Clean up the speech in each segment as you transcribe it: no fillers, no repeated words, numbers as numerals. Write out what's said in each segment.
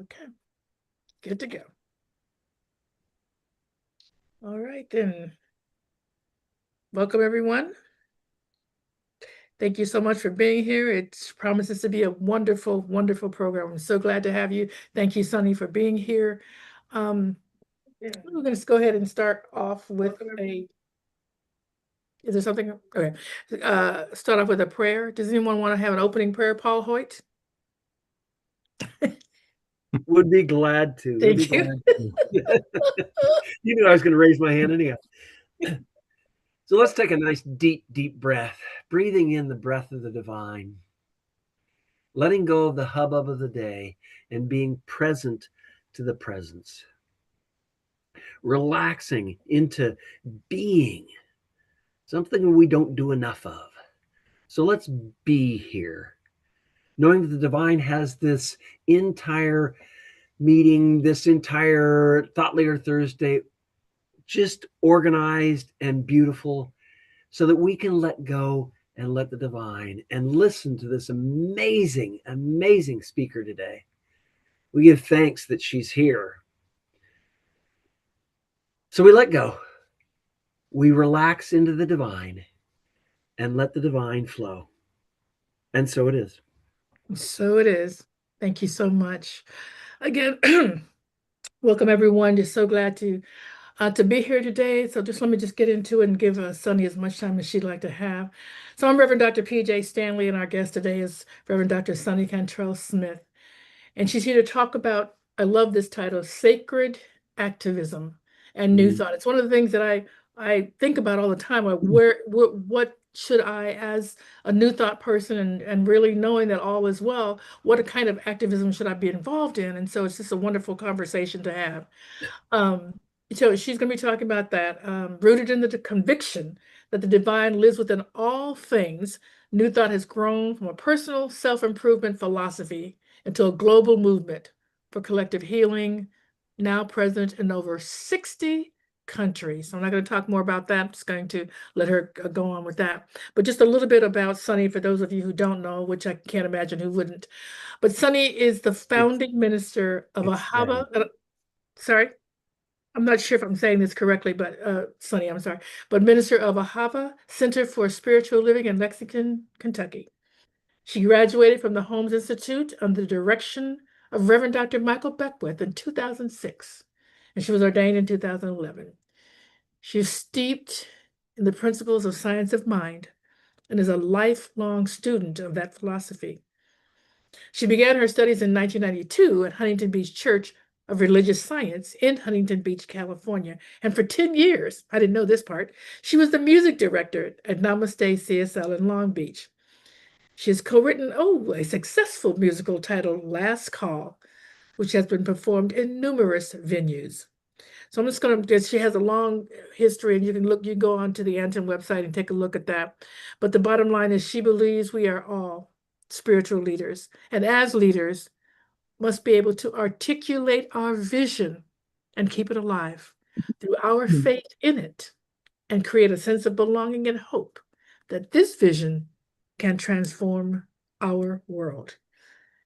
Okay, good to go. All right, then. Welcome, everyone. Thank you so much for being here. It promises to be a wonderful, wonderful program. I'm so glad to have you. Thank you, Soni, for being here. We're going to go ahead and start off with is there something? Okay. Start off with a prayer. Does anyone want to have an opening prayer, Paul Hoyt? Would be glad to. Would be Thank you. glad to. You knew I was going to raise my hand anyhow. So let's take a nice deep, deep breath, breathing in the breath of the divine, letting go of the hubbub of the day and being present to the presence, relaxing into being, something we don't do enough of. So let's be here, knowing that the divine has this entire meeting, this entire Thought Leader Thursday just organized and beautiful so that we can let go and let the divine and listen to this amazing, amazing speaker today. We give thanks that she's here. So we let go. We relax into the divine and let the divine flow. And so it is. So it is. Thank you so much. Again, welcome everyone. Just so glad to be here today. So just let me just get into it and give Soni as much time as she'd like to have. So I'm Reverend Dr. Pjae Stanley, and our guest today is Reverend Dr. Soni Cantrell-Smith. And she's here to talk about, I love this title, Sacred Activism and New Thought. It's one of the things that I think about all the time. Like what should I, as a New Thought person, and really knowing that all is well, what kind of activism should I be involved in? And so it's just a wonderful conversation to have. Um, so she's going to be talking about that, rooted in the conviction that the divine lives within all things. New Thought has grown from a personal self-improvement philosophy into a global movement for collective healing, now present in over 60 countries. I'm not going to talk more about that. I'm just going to let her go on with that. But just a little bit about Soni for those of you who don't know, which I can't imagine who wouldn't. But Soni is the founding minister of Ahava. Sorry? I'm not sure if I'm saying this correctly, but Sonny, I'm sorry, but minister of Ahava Center for Spiritual Living in Lexington, Kentucky. She graduated from the Holmes Institute under the direction of Reverend Dr. Michael Beckwith in 2006, and she was ordained in 2011. She is steeped in the principles of science of mind and is a lifelong student of that philosophy. She began her studies in 1992 at Huntington Beach Church of Religious Science in Huntington Beach, California. And for 10 years, I didn't know this part, she was the music director at Namaste CSL in Long Beach. She has co-written, a successful musical titled Last Call, which has been performed in numerous venues. So I'm just going to, she has a long history, and you can go on to the Anton website and take a look at that. But the bottom line is she believes we are all spiritual leaders. And as leaders, must be able to articulate our vision and keep it alive through our faith in it and create a sense of belonging and hope that this vision can transform our world.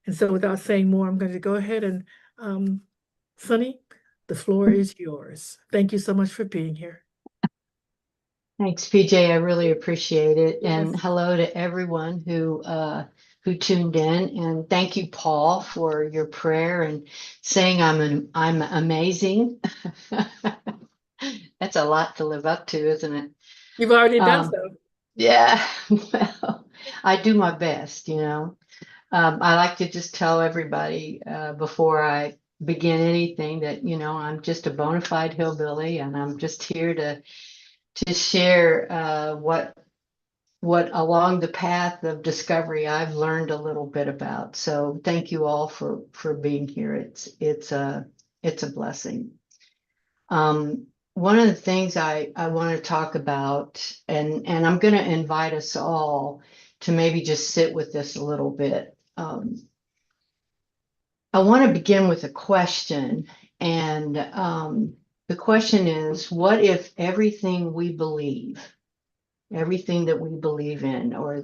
And so without saying more, I'm going to go ahead and, Soni, the floor is yours. Thank you so much for being here. Thanks, Pjae. I really appreciate it. Yes. And hello to everyone who tuned in. And thank you, Paul, for your prayer and saying I'm amazing. That's a lot to live up to, isn't it? You've already done so. Yeah. Well, I do my best, I like to just tell everybody before I begin anything that, I'm just a bona fide hillbilly, and I'm just here to share what along the path of discovery I've learned a little bit about. So thank you all for being here. It's a blessing. One of the things I want to talk about, and I'm going to invite us all to maybe just sit with this a little bit. I want to begin with a question, and the question is, what if everything we believe, everything that we believe in, or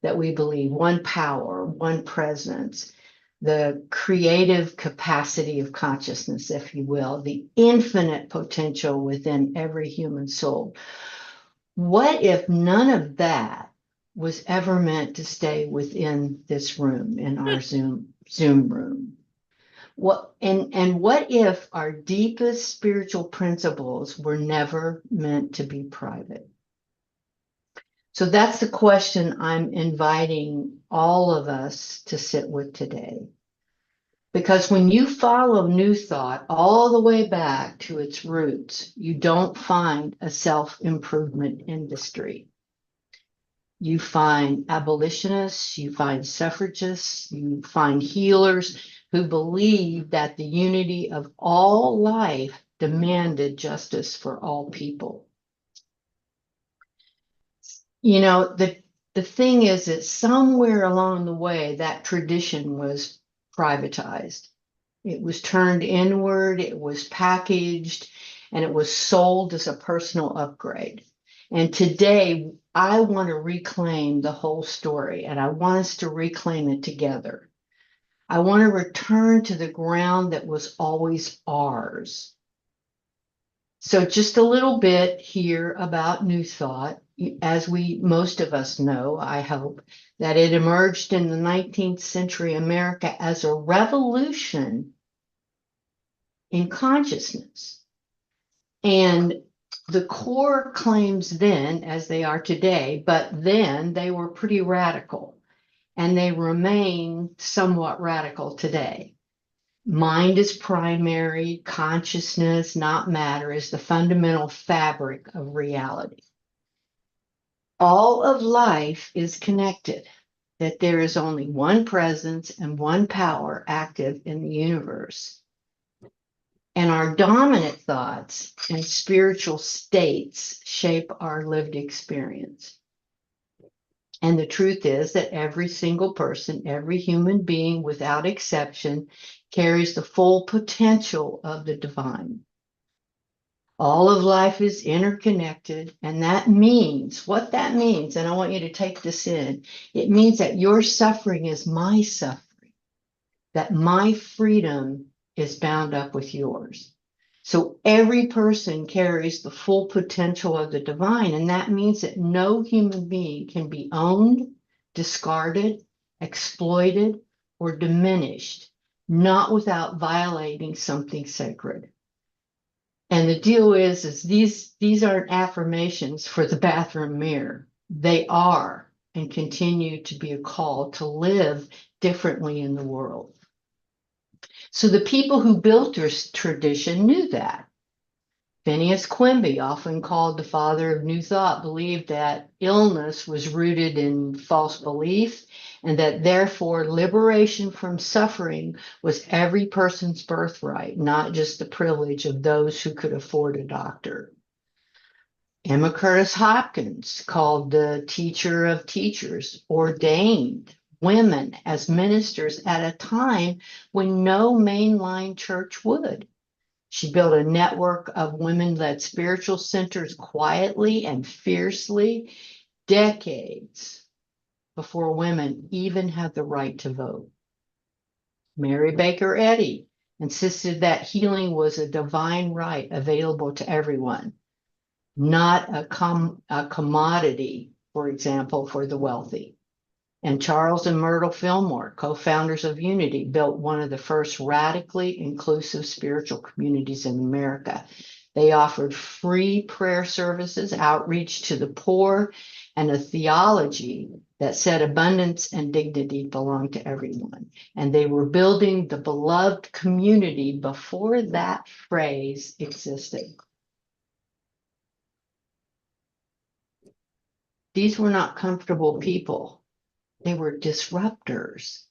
that we believe, one power, one presence, the creative capacity of consciousness, if you will, the infinite potential within every human soul. What if none of that was ever meant to stay within this room, in our Zoom room? What if our deepest spiritual principles were never meant to be private? So that's the question I'm inviting all of us to sit with today. Because when you follow New Thought all the way back to its roots, you don't find a self-improvement industry. You find abolitionists, you find suffragists, you find healers who believe that the unity of all life demanded justice for all people. You know, the thing is that somewhere along the way, that tradition was privatized. It was turned inward, it was packaged, and it was sold as a personal upgrade. And today, I want to reclaim the whole story, and I want us to reclaim it together. I want to return to the ground that was always ours. So just a little bit here about New Thought. As most of us know, I hope, that it emerged in the 19th century America as a revolution in consciousness. And the core claims then, as they are today, but then they were pretty radical, and they remain somewhat radical today. Mind is primary, consciousness, not matter, is the fundamental fabric of reality. All of life is connected, that there is only one presence and one power active in the universe. And our dominant thoughts and spiritual states shape our lived experience. And the truth is that every single person, every human being without exception, carries the full potential of the divine. All of life is interconnected, and that means, what that means, and I want you to take this in, it means that your suffering is my suffering, that my freedom is bound up with yours. So every person carries the full potential of the divine, and that means that no human being can be owned, discarded, exploited, or diminished, not without violating something sacred. And the deal is these aren't affirmations for the bathroom mirror. They are and continue to be a call to live differently in the world. So the people who built this tradition knew that. Phineas Quimby, often called the father of New Thought, believed that illness was rooted in false belief, and that therefore liberation from suffering was every person's birthright, not just the privilege of those who could afford a doctor. Emma Curtis Hopkins, called the teacher of teachers, ordained women as ministers at a time when no mainline church would. She built a network of women-led spiritual centers quietly and fiercely, decades before women even had the right to vote. Mary Baker Eddy insisted that healing was a divine right available to everyone, not a commodity, for example, for the wealthy. And Charles and Myrtle Fillmore, co-founders of Unity, built one of the first radically inclusive spiritual communities in America. They offered free prayer services, outreach to the poor, and a theology that said abundance and dignity belong to everyone. And they were building the beloved community before that phrase existed. These were not comfortable people. They were disruptors,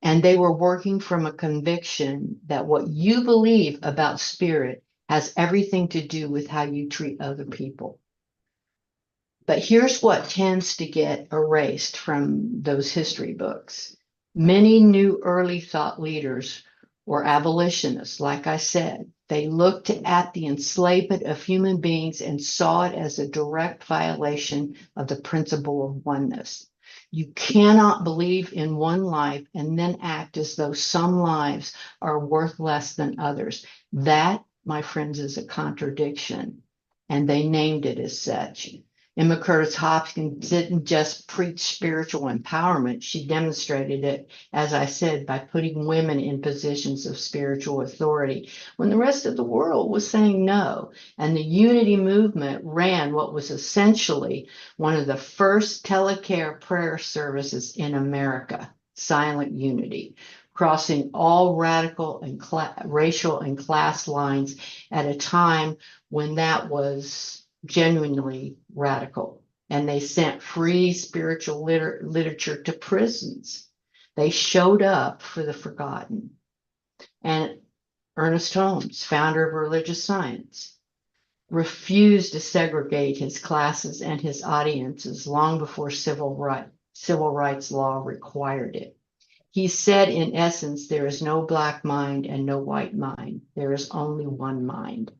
and they were working from a conviction that what you believe about spirit has everything to do with how you treat other people. But here's what tends to get erased from those history books. Many new early thought leaders were abolitionists, like I said. They looked at the enslavement of human beings and saw it as a direct violation of the principle of oneness. You cannot believe in one life and then act as though some lives are worth less than others. That, my friends, is a contradiction, and they named it as such. Emma Curtis Hopkins didn't just preach spiritual empowerment, she demonstrated it, as I said, by putting women in positions of spiritual authority when the rest of the world was saying no. And the unity movement ran what was essentially one of the first telecare prayer services in America, Silent Unity, crossing all radical and racial and class lines at a time when that was genuinely radical. And they sent free spiritual literature to prisons. They showed up for the forgotten. And Ernest Holmes, founder of religious science, refused to segregate his classes and his audiences long before civil rights law required it. He said, in essence, there is no black mind and no white mind. There is only one mind.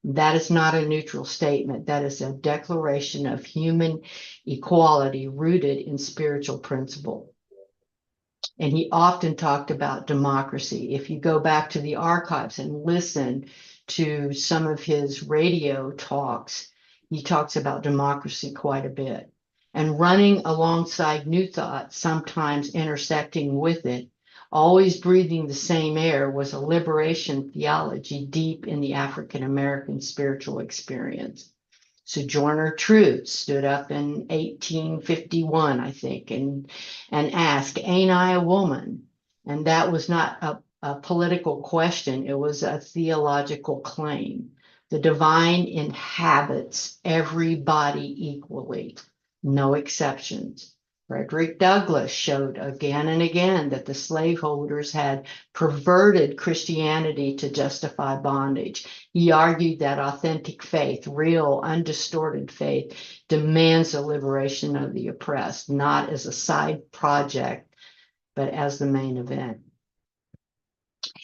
That is not a neutral statement. That is a declaration of human equality rooted in spiritual principle. And he often talked about democracy. If you go back to the archives and listen to some of his radio talks, he talks about democracy quite a bit. And running alongside New Thought, sometimes intersecting with it, always breathing the same air, was a liberation theology deep in the African American spiritual experience. Sojourner Truth stood up in 1851, I think, and asked, "Ain't I a woman?" And that was not a political question, it was a theological claim. The divine inhabits everybody equally, no exceptions. Frederick Douglass showed again and again that the slaveholders had perverted Christianity to justify bondage. He argued that authentic faith, real, undistorted faith, demands the liberation of the oppressed, not as a side project, but as the main event.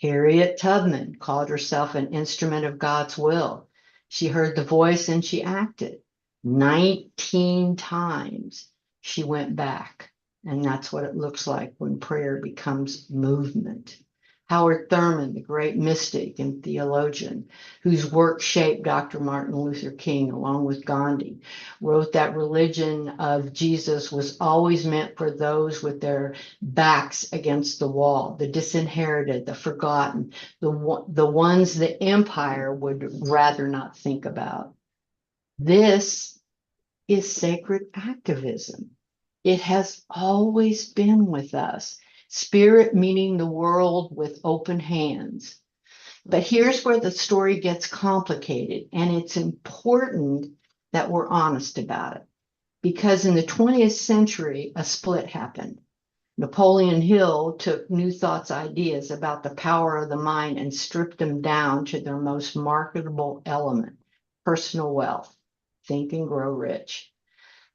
Harriet Tubman called herself an instrument of God's will. She heard the voice and she acted. 19 times she went back. And that's what it looks like when prayer becomes movement. Howard Thurman, the great mystic and theologian, whose work shaped Dr. Martin Luther King along with Gandhi, wrote that religion of Jesus was always meant for those with their backs against the wall, the disinherited, the forgotten, the ones the empire would rather not think about. This is sacred activism. It has always been with us. Spirit meeting the world with open hands. But here's where the story gets complicated, and it's important that we're honest about it. Because in the 20th century, a split happened. Napoleon Hill took New Thought's ideas about the power of the mind and stripped them down to their most marketable element, personal wealth. Think and grow rich.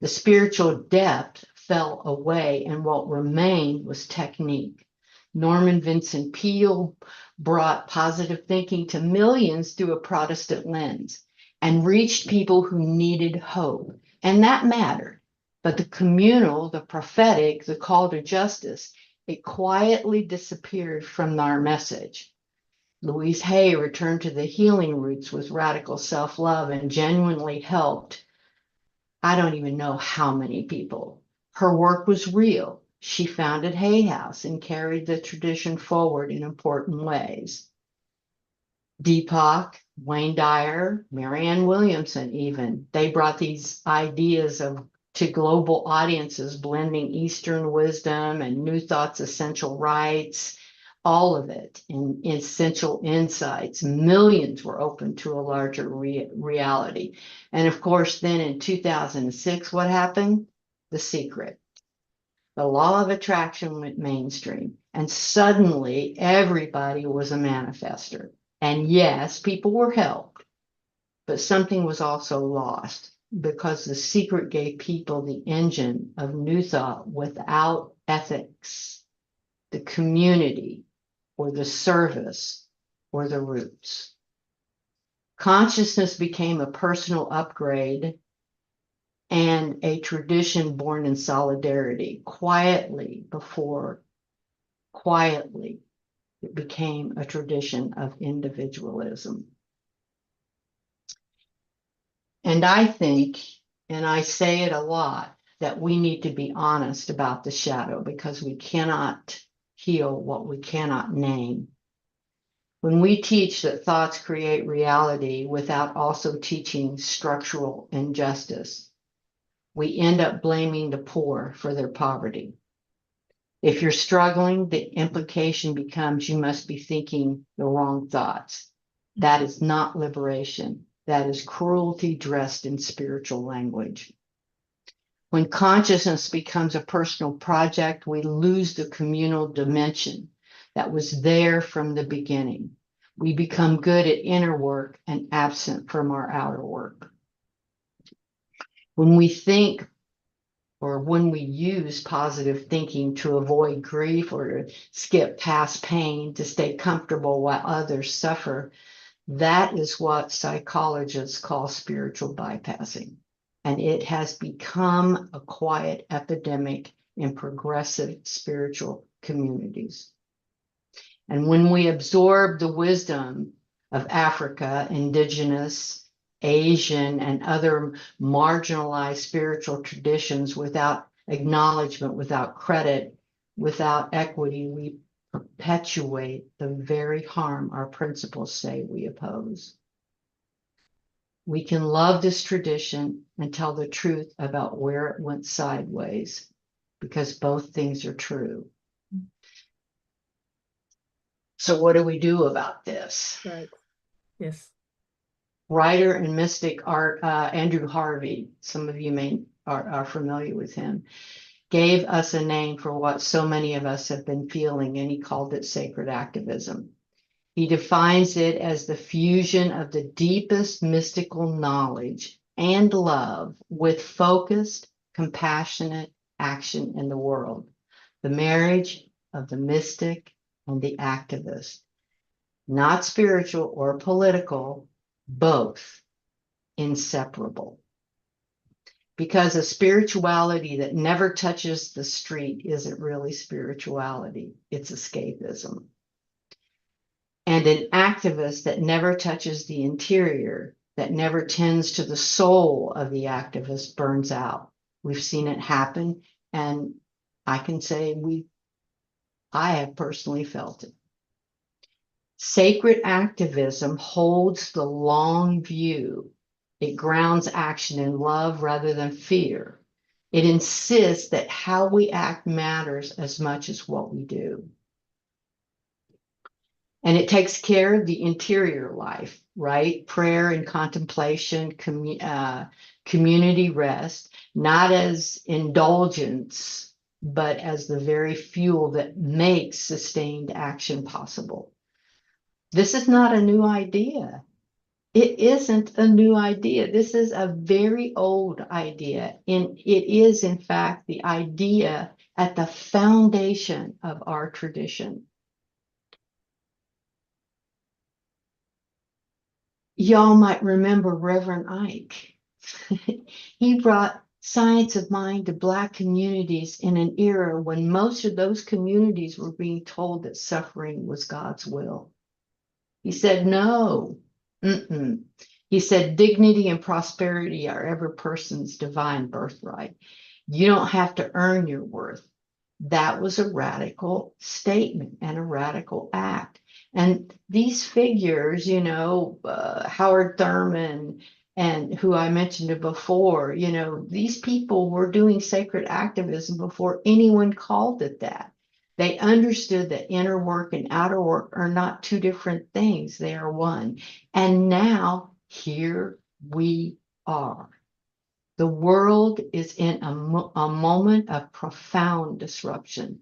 The spiritual depth fell away, and what remained was technique. Norman Vincent Peale brought positive thinking to millions through a Protestant lens and reached people who needed hope. And that mattered. But the communal, the prophetic, the call to justice, it quietly disappeared from our message. Louise Hay returned to the healing roots with radical self-love and genuinely helped I don't even know how many people. Her work was real. She founded Hay House and carried the tradition forward in important ways. Deepak, Wayne Dyer, Marianne Williamson even, they brought these ideas to global audiences, blending Eastern wisdom and New Thought's essential rights, all of it in essential insights. Millions were open to a larger reality. And of course, then in 2006, what happened? The Secret. The law of attraction went mainstream, and suddenly everybody was a manifester. And yes, people were helped, but something was also lost because The Secret gave people the engine of New Thought without ethics, the community, or the service, or the roots. Consciousness became a personal upgrade and a tradition born in solidarity. Quietly, it became a tradition of individualism. And I think, and I say it a lot, that we need to be honest about the shadow, because we cannot heal what we cannot name. When we teach that thoughts create reality without also teaching structural injustice, we end up blaming the poor for their poverty. If you're struggling, the implication becomes you must be thinking the wrong thoughts. That is not liberation. That is cruelty dressed in spiritual language. When consciousness becomes a personal project, we lose the communal dimension that was there from the beginning. We become good at inner work and absent from our outer work. When we think, or when we use positive thinking to avoid grief or to skip past pain, to stay comfortable while others suffer, that is what psychologists call spiritual bypassing. And it has become a quiet epidemic in progressive spiritual communities. And when we absorb the wisdom of Africa, indigenous, Asian, and other marginalized spiritual traditions without acknowledgement, without credit, without equity, we perpetuate the very harm our principles say we oppose. We can love this tradition and tell the truth about where it went sideways, because both things are true. So what do we do about this? Right. Yes. Writer and mystic Andrew Harvey, some of you are familiar with him, gave us a name for what so many of us have been feeling, and he called it sacred activism. He defines it as the fusion of the deepest mystical knowledge and love with focused, compassionate action in the world, the marriage of the mystic and the activist, not spiritual or political, both inseparable. Because a spirituality that never touches the street isn't really spirituality, it's escapism. And an activist that never touches the interior, that never tends to the soul of the activist, burns out. We've seen it happen, and I can say I have personally felt it. Sacred activism holds the long view. It grounds action in love rather than fear. It insists that how we act matters as much as what we do. And it takes care of the interior life, right? Prayer and contemplation, community rest, not as indulgence, but as the very fuel that makes sustained action possible. This is not a new idea. It isn't a new idea. This is a very old idea. And it is, in fact, the idea at the foundation of our tradition. Y'all might remember Reverend Ike. He brought science of mind to Black communities in an era when most of those communities were being told that suffering was God's will. He said, no. He said, dignity and prosperity are every person's divine birthright. You don't have to earn your worth. That was a radical statement and a radical act. And these figures, Howard Thurman and who I mentioned before, these people were doing sacred activism before anyone called it that. They understood that inner work and outer work are not two different things. They are one. And now here we are. The world is in a moment of profound disruption.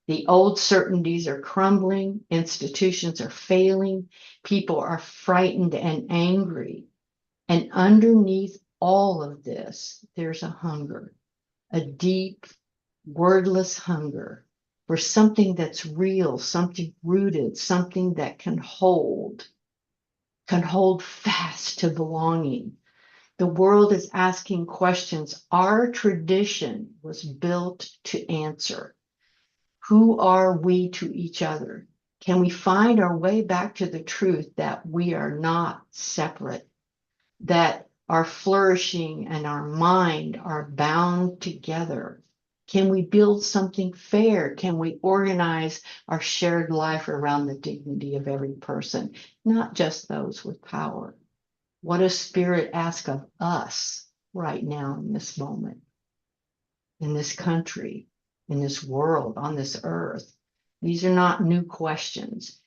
The old certainties are crumbling. Institutions are failing. People are frightened and angry. And underneath all of this, there's a hunger, a deep, wordless hunger for something that's real, something rooted, something that can hold fast to belonging. The world is asking questions our tradition was built to answer. Who are we to each other? Can we find our way back to the truth that we are not separate, that our flourishing and our mind are bound together? Can we build something fair? Can we organize our shared life around the dignity of every person, not just those with power? What does Spirit ask of us right now in this moment, in this country, in this world, on this earth? These are not new questions.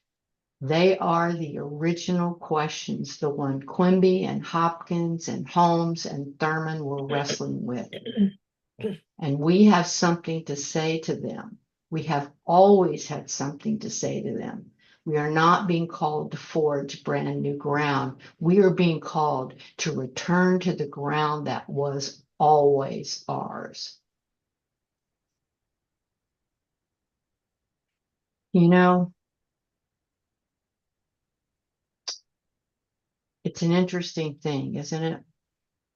They are the original questions, the one Quimby and Hopkins and Holmes and Thurman were wrestling with. And we have something to say to them. We have always had something to say to them. We are not being called to forge brand new ground. We are being called to return to the ground that was always ours. You know, it's an interesting thing, isn't it?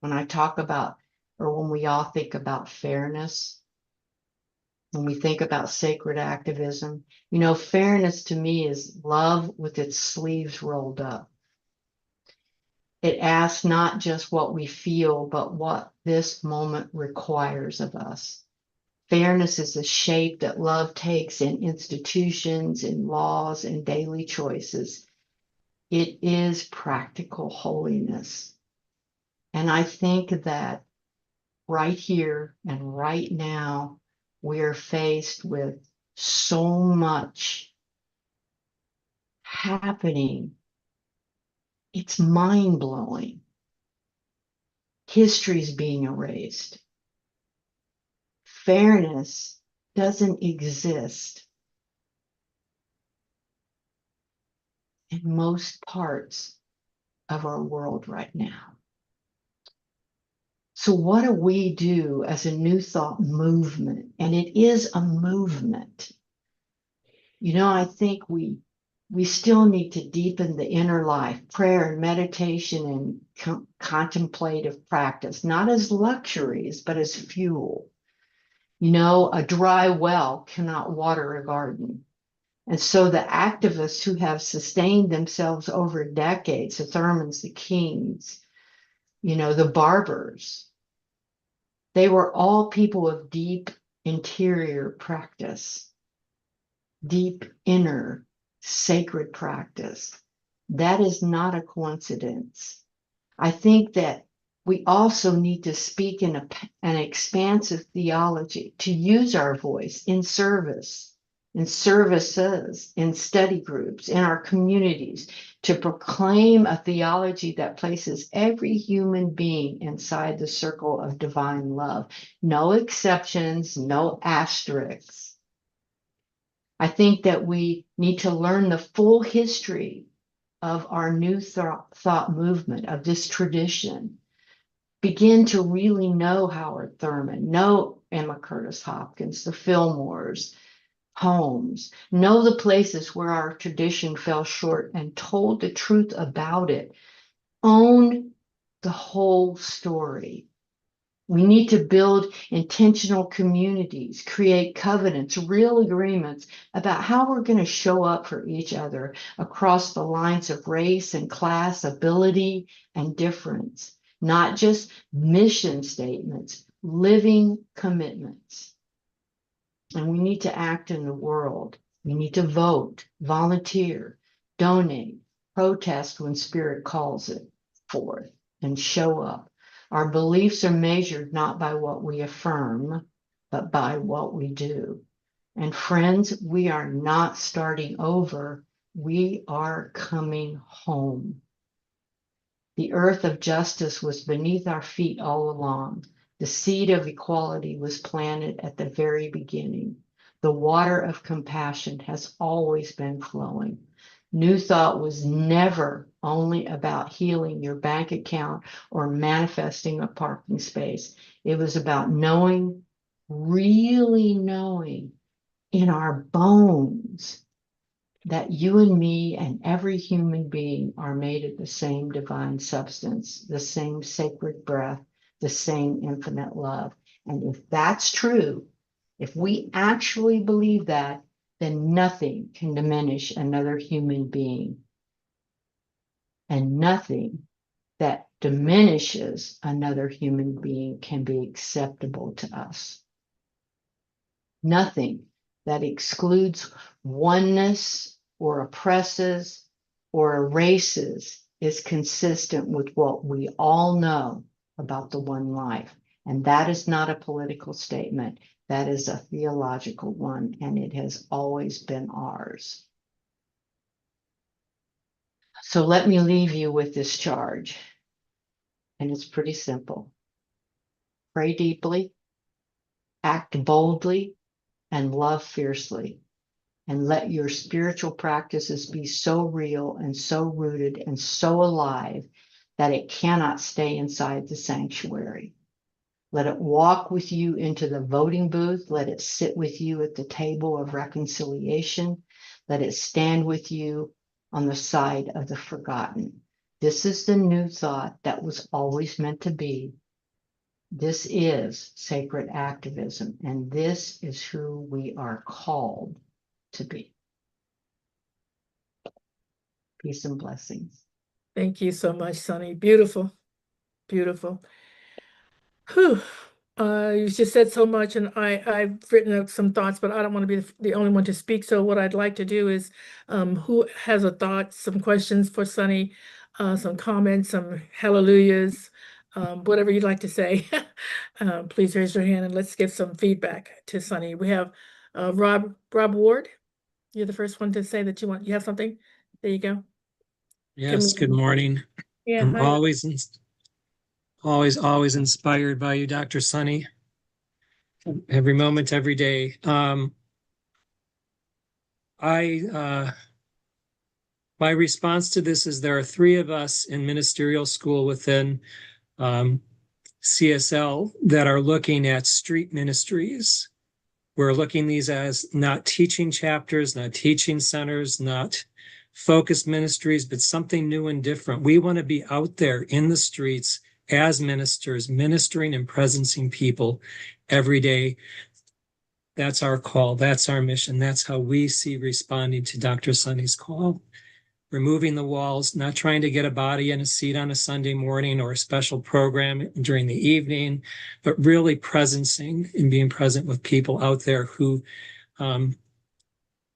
When I talk about, or when we all think about fairness, when we think about sacred activism, you know, fairness to me is love with its sleeves rolled up. It asks not just what we feel, but what this moment requires of us. Fairness is a shape that love takes in institutions, in laws, and daily choices. It is practical holiness. And I think that right here and right now, we're faced with so much happening. It's mind-blowing. History's being erased. Fairness doesn't exist in most parts of our world right now. So what do we do as a New Thought movement? And it is a movement. You know, I think we still need to deepen the inner life, prayer and meditation and contemplative practice, not as luxuries, but as fuel. You know, a dry well cannot water a garden. And so the activists who have sustained themselves over decades, the Thurmans, the Kings, you know, the Barbers, they were all people of deep interior practice, deep inner sacred practice. That is not a coincidence. I think that we also need to speak in an expansive theology, to use our voice in service, in services, in study groups, in our communities, to proclaim a theology that places every human being inside the circle of divine love. No exceptions, no asterisks. I think that we need to learn the full history of our New Thought movement, of this tradition. Begin to really know Howard Thurman, know Emma Curtis Hopkins, the Fillmores, Holmes, know the places where our tradition fell short and told the truth about it. Own the whole story. We need to build intentional communities, create covenants, real agreements about how we're going to show up for each other across the lines of race and class, ability and difference. Not just mission statements, living commitments. And we need to act in the world. We need to vote, volunteer, donate, protest when Spirit calls it forth, and show up. Our beliefs are measured not by what we affirm, but by what we do. And friends, we are not starting over. We are coming home. The earth of justice was beneath our feet all along. The seed of equality was planted at the very beginning. The water of compassion has always been flowing. New Thought was never only about healing your bank account or manifesting a parking space. It was about knowing, really knowing in our bones that you and me and every human being are made of the same divine substance, the same sacred breath, the same infinite love. And if that's true, if we actually believe that, then nothing can diminish another human being. And nothing that diminishes another human being can be acceptable to us. Nothing that excludes oneness or oppresses or erases is consistent with what we all know about the one life. And that is not a political statement. That is a theological one, and it has always been ours. So let me leave you with this charge. And it's pretty simple. Pray deeply, act boldly, and love fiercely. And let your spiritual practices be so real and so rooted and so alive that it cannot stay inside the sanctuary. Let it walk with you into the voting booth. Let it sit with you at the table of reconciliation. Let it stand with you on the side of the forgotten. This is the new thought that was always meant to be. This is sacred activism, and this is who we are called to be. Peace and blessings. Thank you so much, Soni. Beautiful, beautiful. Whew. You just said so much, and I've written out some thoughts, but I don't want to be the only one to speak. So what I'd like to do is, who has a thought, some questions for Soni, some comments, some hallelujahs, whatever you'd like to say, please raise your hand and let's give some feedback to Soni. We have Rob Ward. You're the first one to say that you have something. There you go. Yes, good morning. Yeah, I'm hi. always inspired by you, Dr. Soni. Every moment, every day. My response to this is there are three of us in ministerial school within CSL that are looking at street ministries. We're looking these as not teaching chapters, not teaching centers, not focused ministries, but something new and different. We want to be out there in the streets as ministers, ministering and presencing people every day. That's our call. That's our mission. That's how we see responding to Dr. Soni's call. Removing the walls, not trying to get a body and a seat on a Sunday morning or a special program during the evening, but really presencing and being present with people out there who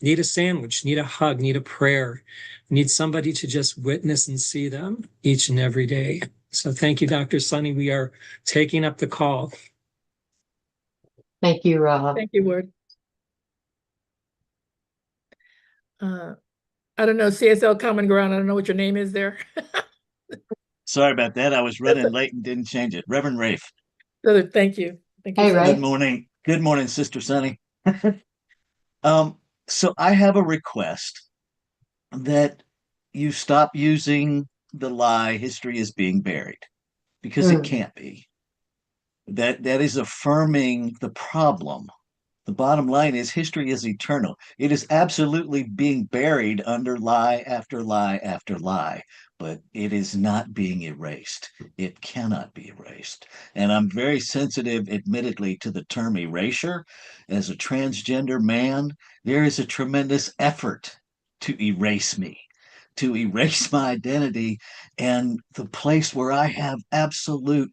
need a sandwich, need a hug, need a prayer, need somebody to just witness and see them each and every day. So thank you, Dr. Soni. We are taking up the call. Thank you, Rob. Thank you, Ward. I don't know, CSL Common Ground. I don't know what your name is there. Sorry about that. I was running late and didn't change it. Reverend Rafe. Thank you. Thank you. Hey, so Ray. much. Good morning. Good morning, Sister Sunny. So I have a request that you stop using the lie history is being buried, because it can't be. That is affirming the problem. The bottom line is history is eternal. It is absolutely being buried under lie after lie after lie, but it is not being erased. It cannot be erased. And I'm very sensitive, admittedly, to the term erasure. As a transgender man, there is a tremendous effort to erase me, to erase my identity. And the place where I have absolute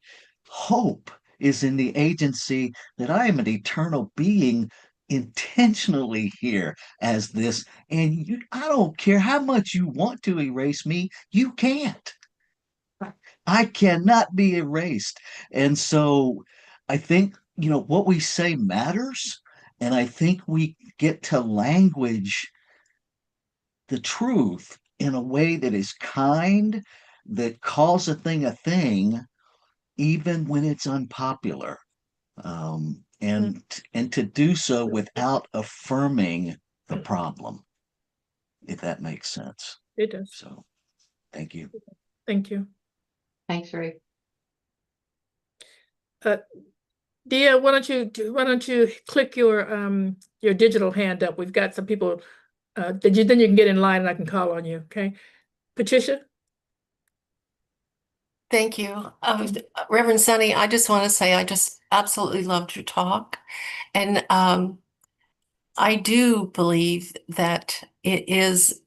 hope is in the agency that I am an eternal being intentionally here as this. And I don't care how much you want to erase me, you can't. I cannot be erased. And so I think, what we say matters. And I think we get to language the truth in a way that is kind, that calls a thing, even when it's unpopular, and to do so without affirming the problem, if that makes sense. It does. So, thank you. Thank you. Thanks, Ray. Dia, why don't you click your digital hand up? We've got some people then you can get in line and I can call on you, okay? Patricia? Thank you. Reverend Sunny, I just want to say I just absolutely loved your talk. And I do believe that it is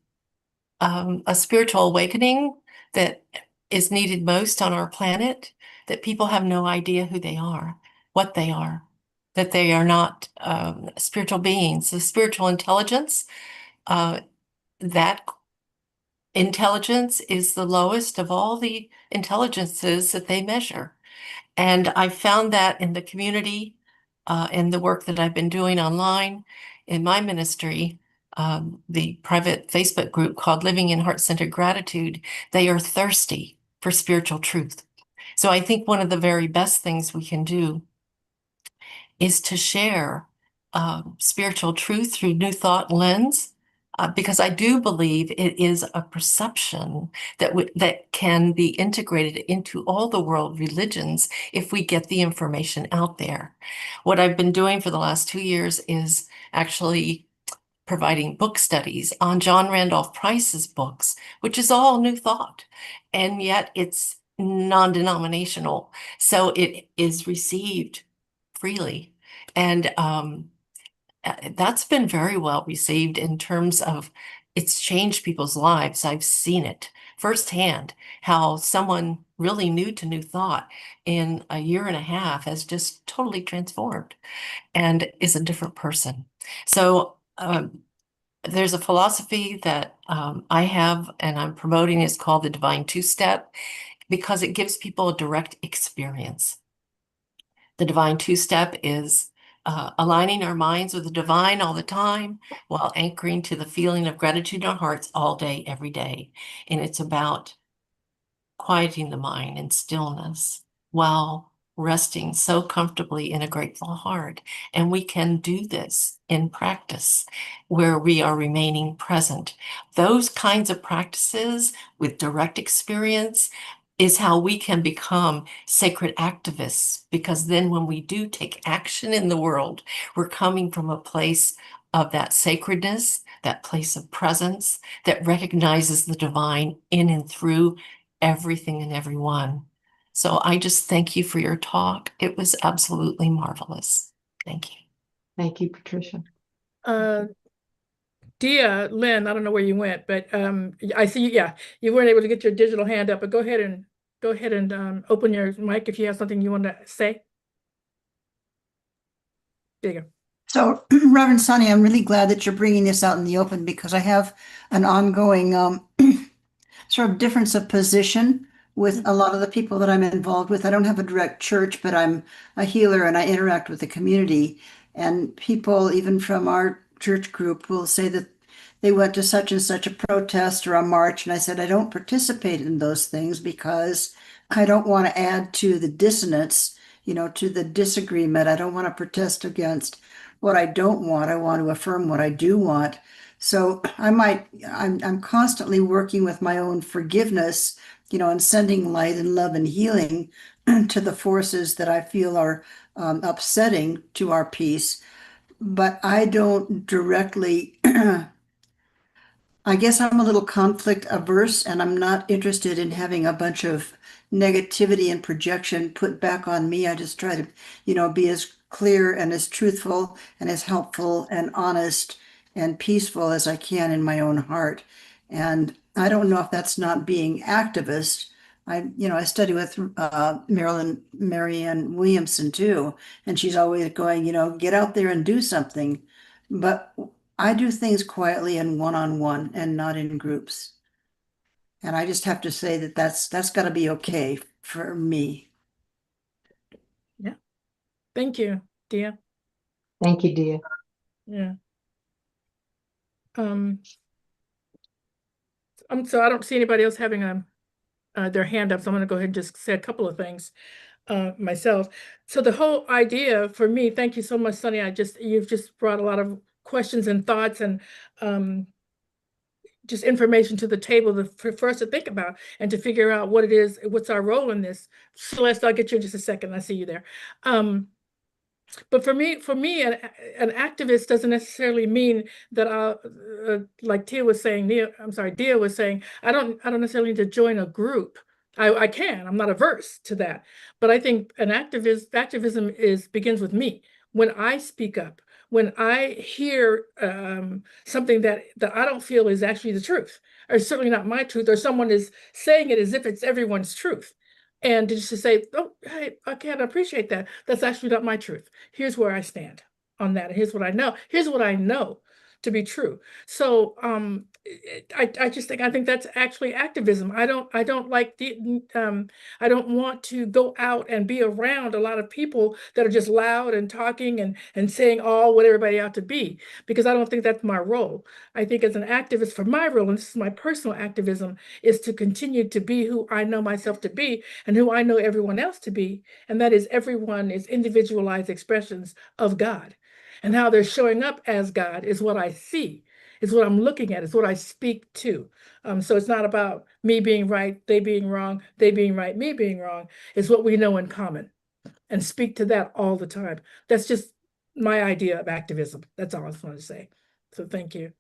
a spiritual awakening that is needed most on our planet, that people have no idea who they are, what they are, that they are not spiritual beings. The spiritual intelligence, that intelligence is the lowest of all the intelligences that they measure. And I found that in the community, in the work that I've been doing online in my ministry, the private Facebook group called Living in Heart-Centered Gratitude, they are thirsty for spiritual truth. So I think one of the very best things we can do is to share spiritual truth through New Thought lens, because I do believe it is a perception that can be integrated into all the world religions if we get the information out there. What I've been doing for the last 2 years is actually providing book studies on John Randolph Price's books, which is all New Thought, and yet it's non-denominational, so it is received freely. And that's been very well received in terms of it's changed people's lives. I've seen it firsthand, how someone really new to New Thought in a year and a half has just totally transformed and is a different person. So there's a philosophy that I have and I'm promoting. It's called the Divine Two-Step, because it gives people a direct experience. The Divine Two-Step is aligning our minds with the divine all the time while anchoring to the feeling of gratitude in our hearts all day, every day. And it's about quieting the mind in stillness while resting so comfortably in a grateful heart. And we can do this in practice where we are remaining present. Those kinds of practices with direct experience is how we can become sacred activists, because then when we do take action in the world, we're coming from a place of that sacredness, that place of presence that recognizes the divine in and through everything and everyone. So I just thank you for your talk. It was absolutely marvelous. Thank you. Thank you, Patricia. Dia, Lynn, I don't know where you went, but I see you, yeah, you weren't able to get your digital hand up, but go ahead and open your mic if you have something you want to say. There you go. So, Reverend Sonny, I'm really glad that you're bringing this out in the open, because I have an ongoing sort of difference of position with a lot of the people that I'm involved with. I don't have a direct church, but I'm a healer and I interact with the community. And people, even from our church group, will say that they went to such and such a protest or a march. And I said, I don't participate in those things because I don't want to add to the dissonance, to the disagreement. I don't want to protest against what I don't want. I want to affirm what I do want. So I'm constantly working with my own forgiveness, and sending light and love and healing to the forces that I feel are upsetting to our peace. But I don't directly, I guess I'm a little conflict averse, and I'm not interested in having a bunch of negativity and projection put back on me. I just try to, be as clear and as truthful and as helpful and honest and peaceful as I can in my own heart. And I don't know if that's not being activist. I study with Marianne Williamson too, and she's always going, get out there and do something. But I do things quietly and one-on-one and not in groups. And I just have to say that that's got to be okay for me. Yeah. Thank you, Dia. Thank you, Dia. Yeah. So I don't see anybody else having their hand up, so I'm going to go ahead and just say a couple of things myself. So the whole idea for me, thank you so much, Sonny. You've just brought a lot of questions and thoughts and just information to the table for us to think about and to figure out what it is, what's our role in this. Celeste, I'll get you in just a second. I see you there. But for me, an activist doesn't necessarily mean that like Tia was saying, Dia was saying, I don't necessarily need to join a group. I can. I'm not averse to that. But I think activism begins with me. When I speak up, when I hear something that I don't feel is actually the truth, or certainly not my truth, or someone is saying it as if it's everyone's truth. And just to say, oh, hey, I can't appreciate that. That's actually not my truth. Here's where I stand on that. And here's what I know. Here's what I know to be true. So I think that's actually activism. I don't like I don't want to go out and be around a lot of people that are just loud and talking and saying all what everybody ought to be, because I don't think that's my role. I think as an activist, for my role, and this is my personal activism, is to continue to be who I know myself to be and who I know everyone else to be. And that is, everyone is individualized expressions of God. And how they're showing up as God is what I see, is what I'm looking at, is what I speak to. So it's not about me being right, they being wrong, they being right, me being wrong. It's what we know in common, and speak to that all the time. That's just my idea of activism. That's all I just wanted to say. So thank you.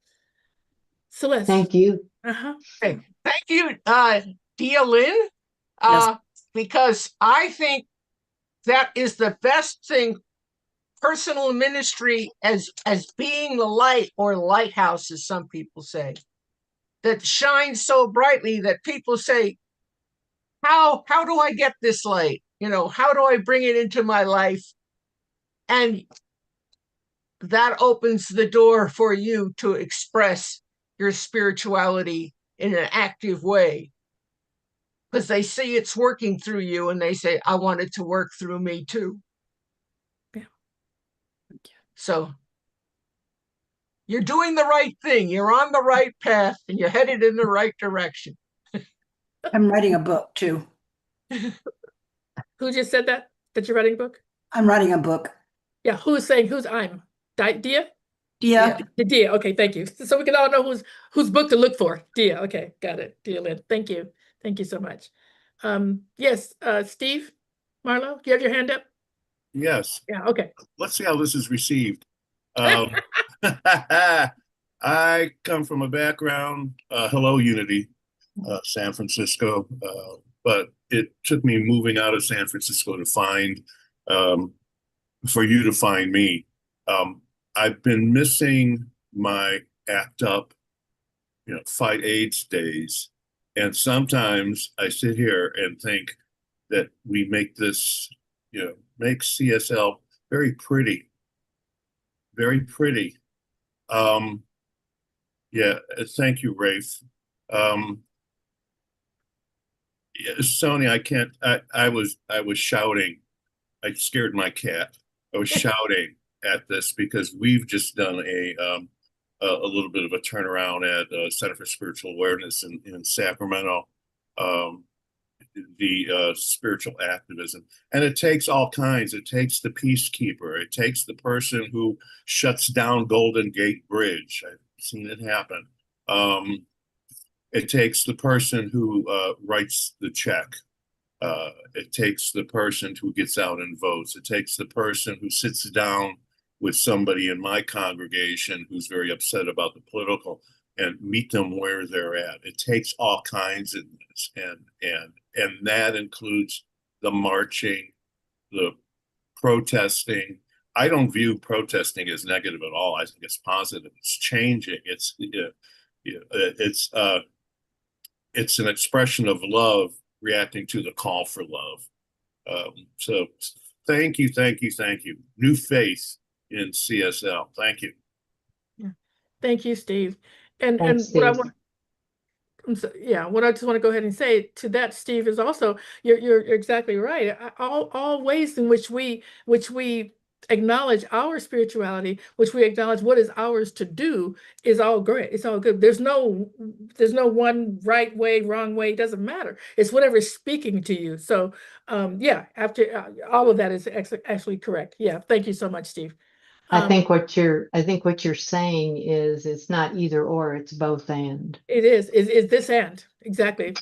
Celeste. Thank you. Uh-huh. Thank you, Dia Lynn, Yes. because I think that is the best thing. Personal ministry as being the light, or lighthouse, as some people say, that shines so brightly that people say, how do I get this light? How do I bring it into my life? And that opens the door for you to express your spirituality in an active way, because they see it's working through you and they say, I want it to work through me too. Yeah. So you're doing the right thing. You're on the right path and you're headed in the right direction. I'm writing a book too. Who just said that? That you're writing a book? I'm writing a book. Yeah, who's saying who's I'm? Dia? Yeah. Dia, okay, thank you. So we can all know whose book to look for. Dia, okay, got it. Dia Lynn, thank you. Thank you so much. Yes, Steve, Marlo, you have your hand up? Yes. Yeah, okay. Let's see how this is received. I come from a background, hello, Unity, San Francisco, but it took me moving out of San Francisco to find, for you to find me. I've been missing my ACT UP, fight AIDS days. And sometimes I sit here and think that we make this, make CSL very pretty, very pretty. Yeah, thank you, Rafe. Soni, I was shouting. I scared my cat. I was shouting at this because we've just done a little bit of a turnaround at Center for Spiritual Awareness in Sacramento, the spiritual activism. And it takes all kinds. It takes the peacekeeper. It takes the person who shuts down Golden Gate Bridge. I've seen it happen. It takes the person who writes the check. It takes the person who gets out and votes. It takes the person who sits down with somebody in my congregation who's very upset about the political and meet them where they're at. It takes all kinds of this, and that includes the marching, the protesting. I don't view protesting as negative at all. I think it's positive. It's changing. It's an expression of love reacting to the call for love. So thank you. New faith in CSL. Thank you. Yeah. Thank you, Steve. And Thanks, what I Steve. want, what I just want to go ahead and say to that, Steve, is also you're exactly right. All ways in which we acknowledge our spirituality, which we acknowledge what is ours to do, is all great. It's all good. There's no one right way, wrong way. It doesn't matter. It's whatever's speaking to you. So yeah, after all of that is actually correct. Yeah, thank you so much, Steve. I think what you're saying is it's not either or, it's both and. It is this and exactly,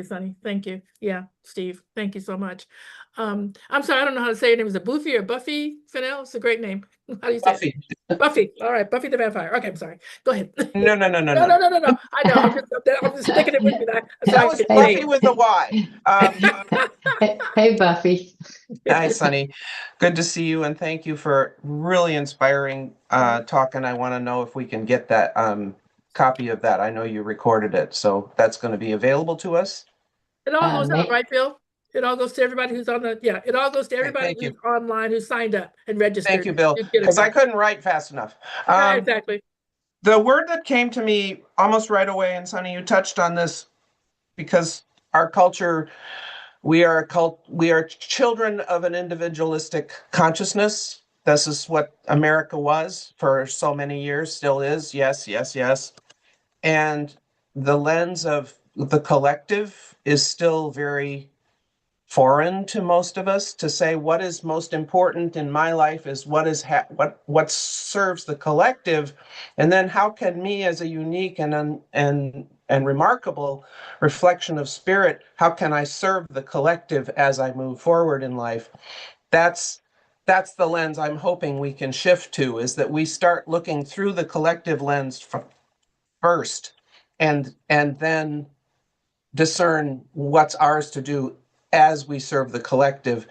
Sonny. Thank you. Yeah, Steve, thank you so much. I'm sorry, I don't know how to say your name. Is it Buffy or Buffy Fennell? It's a great name. How do you say it? Buffy. Buffy. All right, Buffy the Vampire. Okay, I'm sorry. Go ahead. No. No. I know. I'm just sticking it with you. That's That why I was said Buffy name. with a Y. Hey, Buffy. Hi, Sonny. Good to see you, and thank you for really inspiring talk. And I want to know if we can get that copy of that. I know you recorded it, so that's going to be available to us. It all goes out, Nate, right, Bill? It all goes to everybody who's on the, yeah, it all goes to Okay, everybody thank who's you. online, who signed up and registered. Thank you, Bill, You get a because I copy. couldn't write fast enough. Yeah, exactly. The word that came to me almost right away, and Sonny, you touched on this, because our culture, we are children of an individualistic consciousness. This is what America was for so many years, still is. Yes, yes, yes. And the lens of the collective is still very foreign to most of us. To say what is most important in my life is what serves the collective, and then how can me as a unique and remarkable reflection of spirit, how can I serve the collective as I move forward in life? That's the lens I'm hoping we can shift to, is that we start looking through the collective lens first, and then discern what's ours to do as we serve the collective.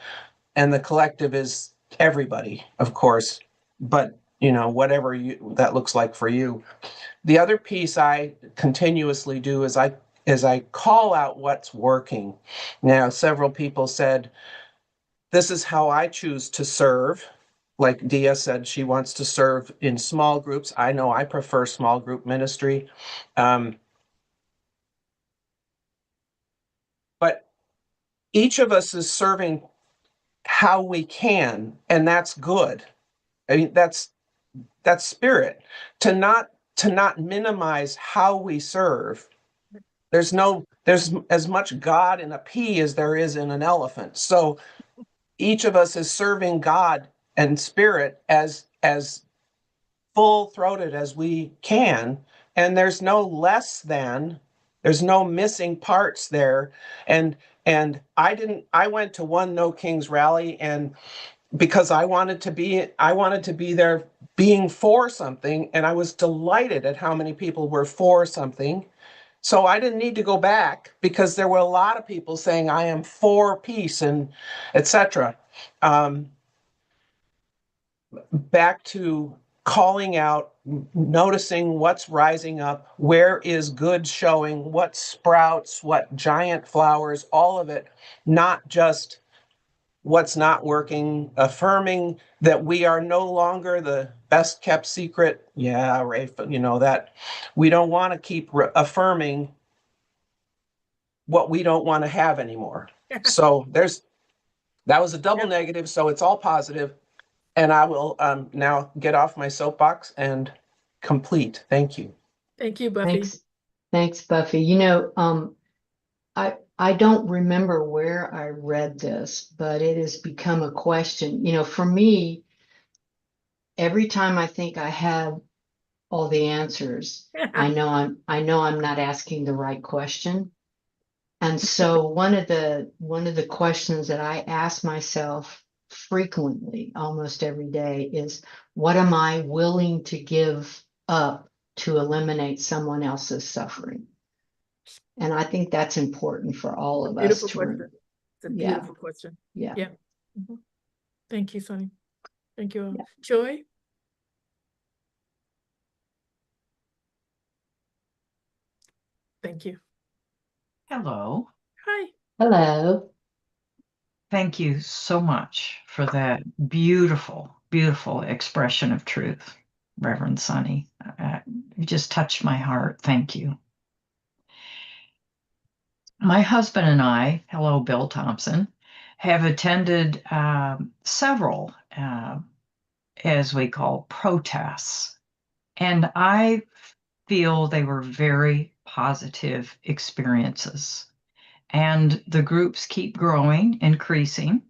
And the collective is everybody, of course, but whatever that looks like for you. The other piece I continuously do is I call out what's working. Now, several people said, this is how I choose to serve. Like Dia said, she wants to serve in small groups. I know I prefer small group ministry. But each of us is serving how we can, and that's good. I mean, that's spirit. To not minimize how we serve. There's as much God in a pea as there is in an elephant. So each of us is serving God and spirit as full-throated as we can, and there's no less than, there's no missing parts there. And I went to one No Kings rally, and because I wanted to be there being for something, and I was delighted at how many people were for something. So I didn't need to go back, because there were a lot of people saying I am for peace and etc. Back to calling out, noticing what's rising up, where is good showing, what sprouts, what giant flowers, all of it, not just what's not working, affirming that we are no longer the best kept secret. Yeah, Rafe, that we don't want to keep affirming what we don't want to have anymore. So that was a double negative, so it's all positive. And I will now get off my soapbox and complete. Thank you. Thank you, Buffy. Thanks, Buffy. I don't remember where I read this, but it has become a question. For me, every time I think I have all the answers, I know I'm not asking the right question. And so one of the questions that I ask myself frequently, almost every day, is what am I willing to give up to eliminate someone else's suffering? And I think that's important for all of us Beautiful to question. It's a beautiful question. Yeah. Yeah. Mhm. Thank you, Sonny. Thank you. Yeah. Joy? Thank you. Hello. Hi. Hello. Thank you so much for that beautiful, beautiful expression of truth, Reverend Sonny. You just touched my heart. Thank you. My husband and I, hello, Bill Thompson, have attended several, as we call, protests. And I feel they were very positive experiences. And the groups keep growing, increasing.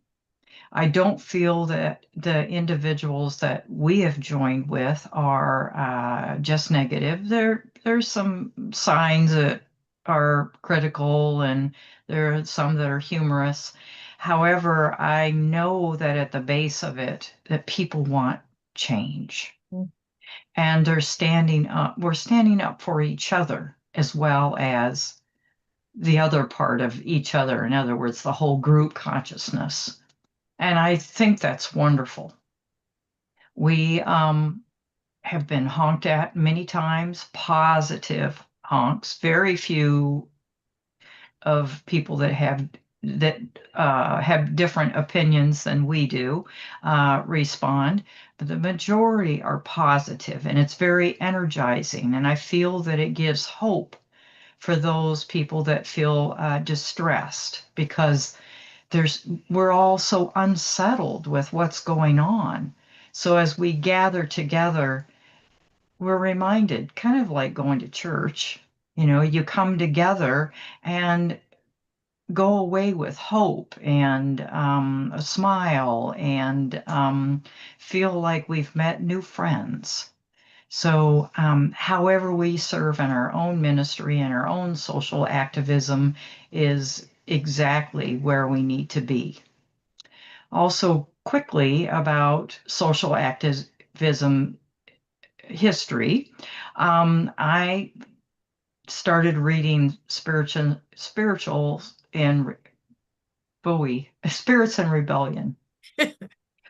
I don't feel that the individuals that we have joined with are just negative. There's some signs that are critical, and there are some that are humorous. However, I know that at the base of it, that people want change. And they're standing up. We're standing up for each other as well as the other part of each other. In other words, the whole group consciousness. And I think that's wonderful. We have been honked at many times, positive honks. Very few of people that have different opinions than we do respond, but the majority are positive, and it's very energizing. And I feel that it gives hope for those people that feel distressed, because we're all so unsettled with what's going on. So as we gather together, we're reminded, kind of like going to church, you come together and go away with hope and a smile and feel like we've met new friends. So however we serve in our own ministry and our own social activism is exactly where we need to be. Also, quickly about social activism history, I started reading spirituals and Bowie, Spirits and Rebellion,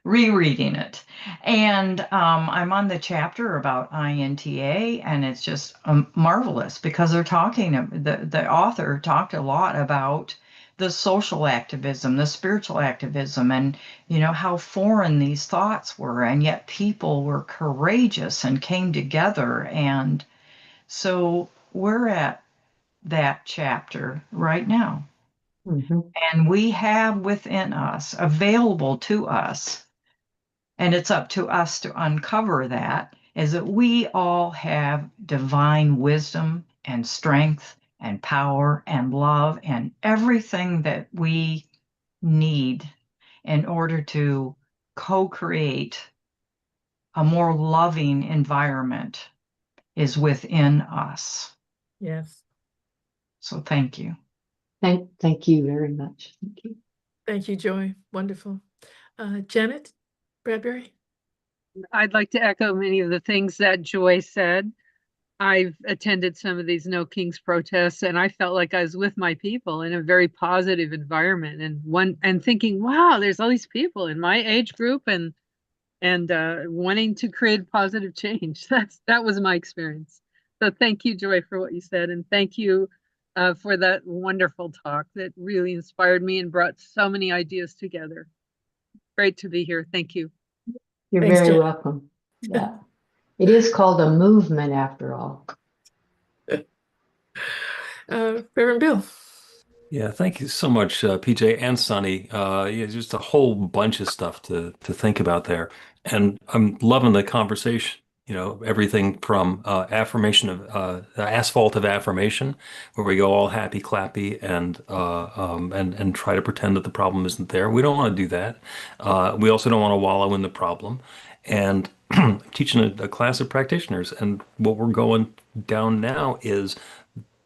rereading it. And I'm on the chapter about INTA, and it's just marvelous, because they're talking, the author talked a lot about the social activism, the spiritual activism, and how foreign these thoughts were, and yet people were courageous and came together. And so we're at that chapter right now. And we have within us, available to us, and it's up to us to uncover that, is that we all have divine wisdom and strength and power and love and everything that we need in order to co-create a more loving environment is within us. Yes. So thank you. Thank you very much. Thank you. Thank you, Joy. Wonderful. Janet Bradbury. I'd like to echo many of the things that Joy said. I've attended some of these No Kings protests, and I felt like I was with my people in a very positive environment, and thinking, wow, there's all these people in my age group and wanting to create positive change. That was my experience. So thank you, Joy, for what you said, and thank you for that wonderful talk that really inspired me and brought so many ideas together. Great to be here. Thank you. You're Thanks, very Janet. welcome. Yeah. It is called a movement after all. Reverend Bill. Yeah, thank you so much, PJ and Sonny. Yeah, just a whole bunch of stuff to think about there, and I'm loving the conversation. Everything from affirmation of the asphalt of affirmation, where we go all happy clappy and try to pretend that the problem isn't there. We don't want to do that. We also don't want to wallow in the problem. And I'm teaching a class of practitioners, and what we're going down now is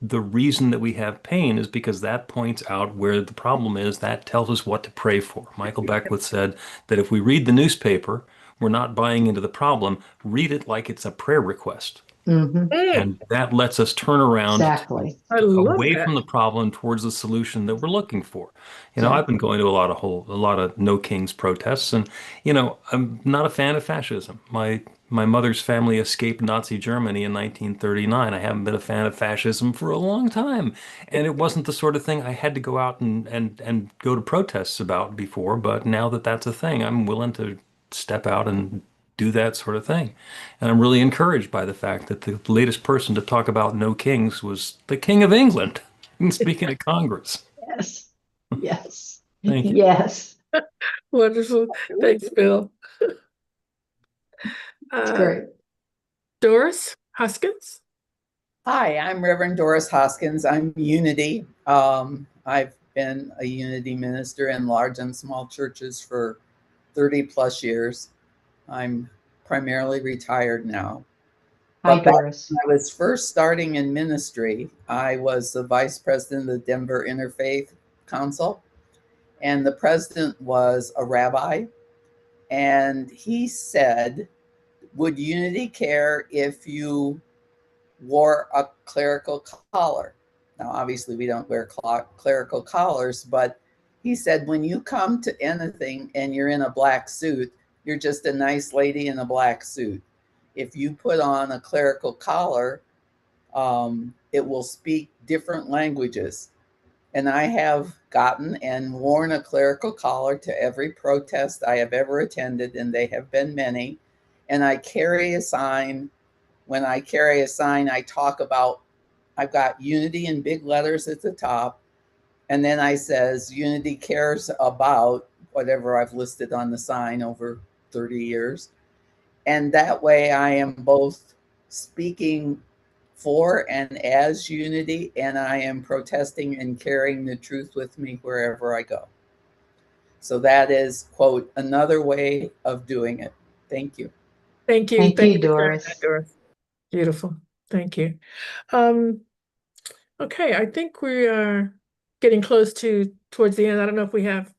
the reason that we have pain is because that points out where the problem is. That tells us what to pray for. Michael Beckwith said that if we read the newspaper, we're not buying into the problem. Read it like it's a prayer request. And that lets us turn around Exactly. away from the problem towards the solution that we're looking for. I've been going to a lot of No Kings protests, and I'm not a fan of fascism. My mother's family escaped Nazi Germany in 1939. I haven't been a fan of fascism for a long time, and it wasn't the sort of thing I had to go out and go to protests about before. But now that that's a thing, I'm willing to step out and do that sort of thing. And I'm really encouraged by the fact that the latest person to talk about No Kings was the King of England, speaking of Congress. Yes. Yes. Thank you. Yes. Wonderful. Thanks, Bill. It's great. Doris Hoskins. Hi, I'm Reverend Doris Hoskins. I'm Unity. I've been a Unity minister in large and small churches for 30 plus years. I'm primarily retired now. Hi, Doris. When I was first starting in ministry, I was the vice president of the Denver Interfaith Council. And the president was a rabbi. And he said, would Unity care if you wore a clerical collar? Now, obviously, we don't wear clerical collars, but he said, when you come to anything and you're in a black suit, you're just a nice lady in a black suit. If you put on a clerical collar, it will speak different languages. And I have gotten and worn a clerical collar to every protest I have ever attended, and they have been many. And I carry a sign. When I carry a sign, I talk about, I've got Unity in big letters at the top. And then I says, Unity cares about whatever I've listed on the sign over 30 years. And that way I am both speaking for and as Unity, and I am protesting and carrying the truth with me wherever I go. So that is, quote, another way of doing it. Thank you. Thank you. Thank Thank you, you for sharing Doris. that, Doris. Beautiful. Thank you. Okay, I think we are getting close towards the end. I don't know if we have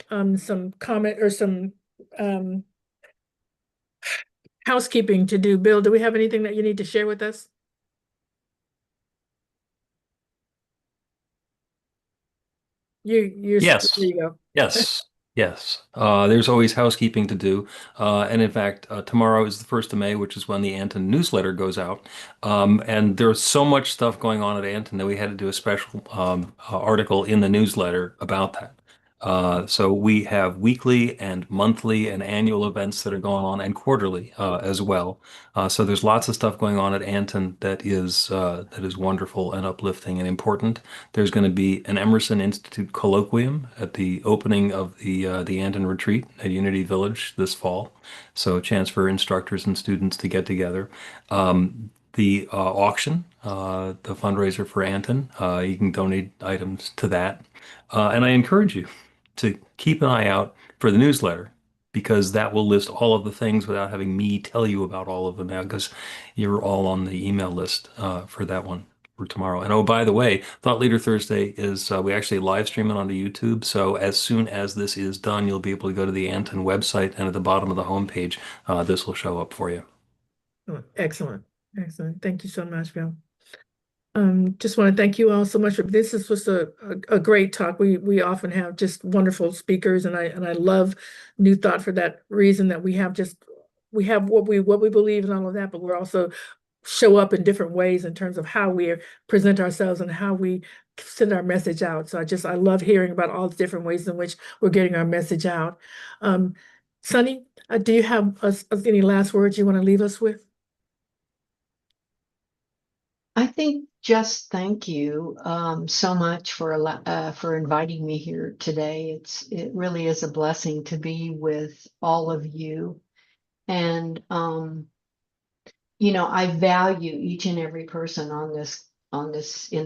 some comment or some housekeeping to do. Bill, do we have anything that you need to share with us? Yes. There you go. Yes. Yes. There's always housekeeping to do. And in fact, tomorrow is the 1st of May, which is when the Anton newsletter goes out. And there's so much stuff going on at Anton that we had to do a special article in the newsletter about that. So we have weekly and monthly and annual events that are going on, and quarterly as well. So there's lots of stuff going on at Anton that is wonderful and uplifting and important. There's going to be an Emerson Institute colloquium at the opening of the Anton retreat at Unity Village this fall. So a chance for instructors and students to get together. The auction, the fundraiser for Anton, you can donate items to that. And I encourage you to keep an eye out for the newsletter, because that will list all of the things without having me tell you about all of them now, because you're all on the email list for that one for tomorrow. And oh, by the way, Thought Leader Thursday is we actually live stream it onto YouTube. So as soon as this is done, you'll be able to go to the Anton website, and at the bottom of the homepage, this will show up for you. Oh, excellent. Excellent. Thank you so much, Bill. Just want to thank you all so much for this. This was a great talk. We often have just wonderful speakers, and I love New Thought for that reason, that we have what we believe in, all of that, but we're also show up in different ways in terms of how we present ourselves and how we send our message out. So I love hearing about all the different ways in which we're getting our message out. Soni, do you have any last words you want to leave us with? I think just thank you so much for inviting me here today. It really is a blessing to be with all of you, and you know, I value each and every person in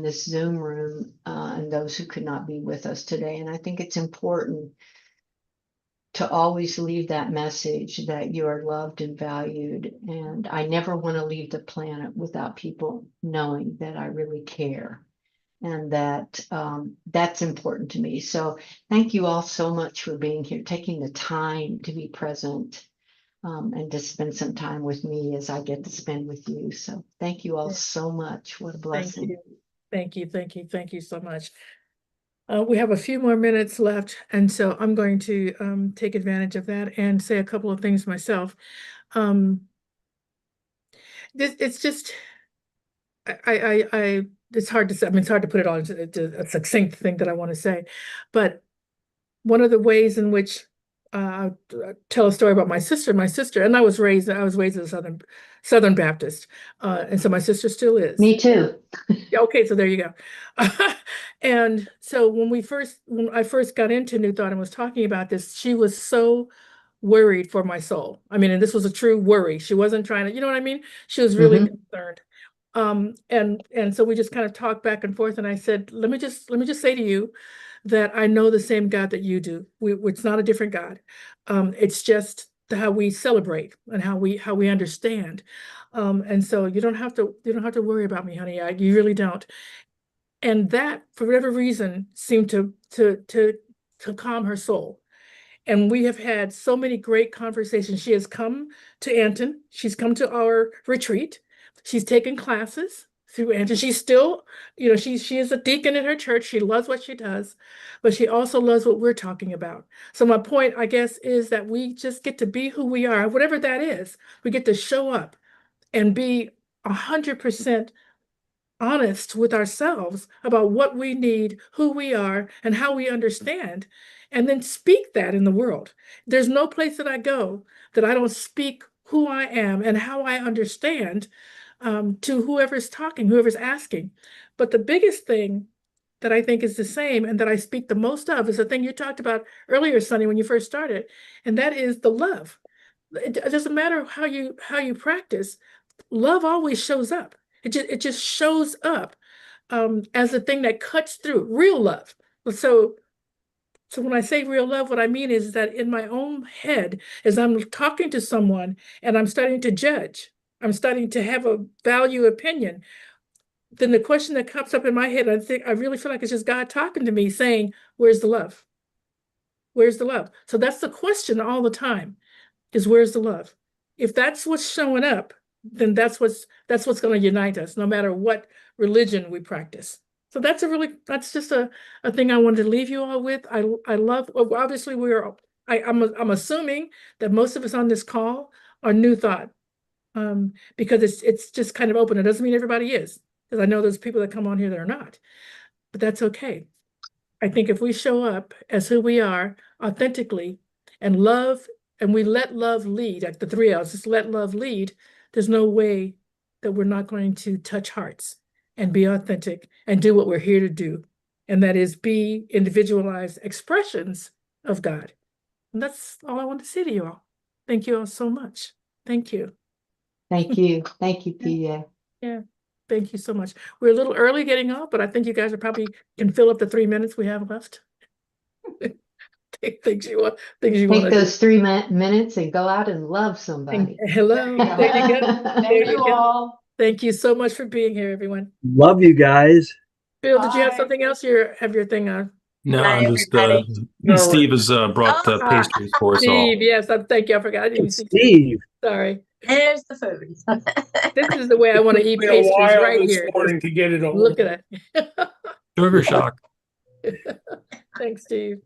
this Zoom room, and those who could not be with us today. And I think it's important to always leave that message that you are loved and valued. And I never want to leave the planet without people knowing that I really care, and that that's important to me. So thank you all so much for being here, taking the time to be present, and to spend some time with me as I get to spend with you. So thank you all so much. What a blessing. Thank you. Thank you. Thank you so much. We have a few more minutes left, and so I'm going to take advantage of that and say a couple of things myself. It's just, it's hard to say. I mean, it's hard to put it all into a succinct thing that I want to say, but one of the ways in which I'll tell a story about my sister. My sister, and I was raised as a Southern Baptist, and so my sister still is. Me too. Yeah, okay, so there you go. And so when I first got into New Thought and was talking about this, she was so worried for my soul. I mean, and this was a true worry. She wasn't trying to, you know what I mean? She was really concerned. And so we just kind of talked back and forth, and I said, let me just say to you that I know the same God that you do. It's not a different God. It's just how we celebrate and how we understand. And so you don't have to worry about me, honey. You really don't. And that, for whatever reason, seemed to to calm her soul. And we have had so many great conversations. She has come to Anton. She's come to our retreat. She's taken classes through Anton. She's still, she is a deacon in her church. She loves what she does, but she also loves what we're talking about. So my point, I guess, is that we just get to be who we are, whatever that is. We get to show up and be 100% honest with ourselves about what we need, who we are, and how we understand, and then speak that in the world. There's no place that I go that I don't speak who I am and how I understand to whoever's talking, whoever's asking. But the biggest thing that I think is the same and that I speak the most of is the thing you talked about earlier, Soni, when you first started, and that is the love. It doesn't matter how you practice, love always shows up. It just shows up as the thing that cuts through, real love. So when I say real love, what I mean is that in my own head, as I'm talking to someone and I'm starting to judge, I'm starting to have a value opinion, then the question that comes up in my head, I really feel like it's just God talking to me saying, where's the love? Where's the love? So that's the question all the time, is where's the love? If that's what's showing up, then that's what's going to unite us, no matter what religion we practice. So that's just a thing I wanted to leave you all with. I love, obviously I'm assuming that most of us on this call are New Thought, because it's just kind of open. It doesn't mean everybody is, because I know there's people that come on here that are not, but that's okay. I think if we show up as who we are authentically and love, and we let love lead, like the three of us, just let love lead, there's no way that we're not going to touch hearts and be authentic and do what we're here to do. And that is be individualized expressions of God. And that's all I want to say to you all. Thank you all so much. Thank you. Thank you. Thank you, Pjae. Yeah. Thank you so much. We're a little early getting off, but I think you guys are probably can fill up the 3 minutes we have left. Things you want Take to those 3 minutes and go out and love somebody. Hello. There you go. There you go. all. Thank you so much for being here, everyone. Love you guys. Bill, did you have Bye. something else? Have your thing on? No, Bye, I'm just everybody. Steve has brought Oh, pastries for us all. Steve, yes, thank you. I forgot. I didn't even see Steve. Sorry. There's the food. This is the way I want to eat Been a pastries while right this here. morning to get it over. Look at it. Sugar shock. Thanks, Steve.